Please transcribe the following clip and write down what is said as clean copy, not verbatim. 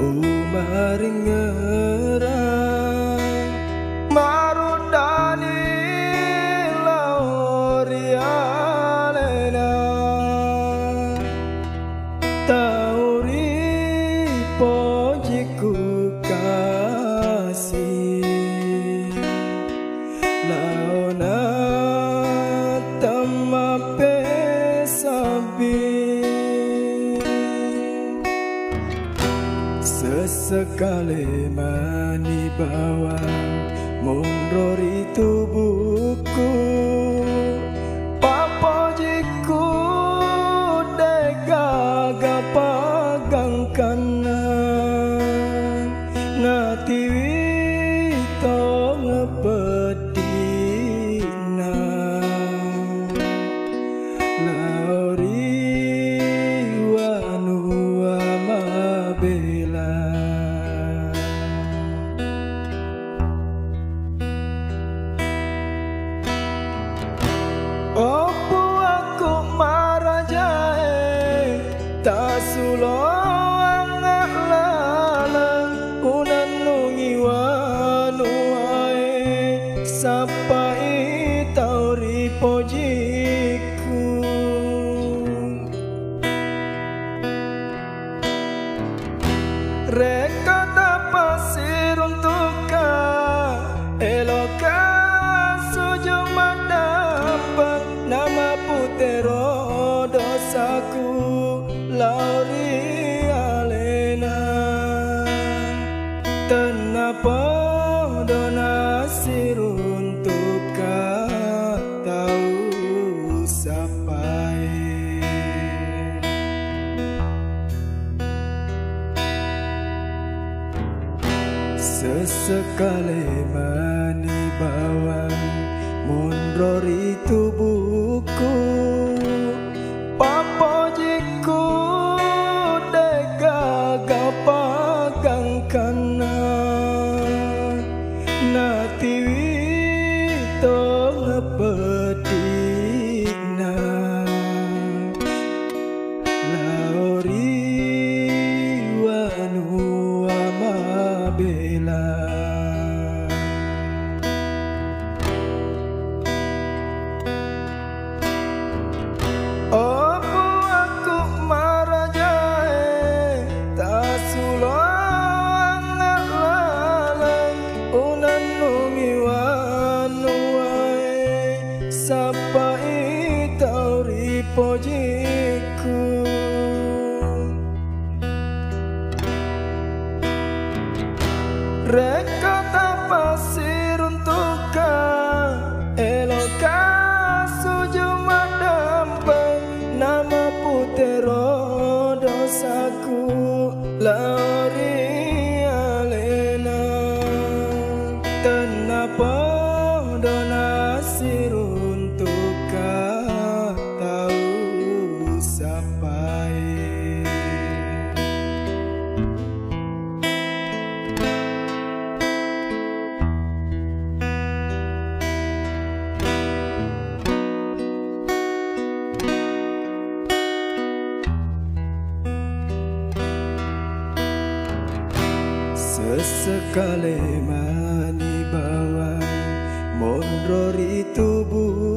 Umaring ngerang marundani laorialena tauri pojiku kasih laona tamape sabi sesekali mani bawa munrori tubuhku papojiku degaga pagang kanan ngatiwi to ngepedina lauri wanua mabela opo aku marajae tasulo angak lalang unanungi wanuae sapai tauri pojiku reka tapasir untuk eloka sujuma dapat nama putero dosaku lauri alena tenapa donasir untuk tahu sapai sesekali mani bawang munrori tubuhku papojiku degaga pagang kanan natiwi to ngepedina laori wanua mabela opo aku marajae tasulo angak lalang unanungi wanuae sapai tauri pojiku reka tapasir untuk eloka sujuma dampang nama putero dosaku lauri alena tenapa donasir untuk tahu sapai sesekali mani bawang munrori tubuh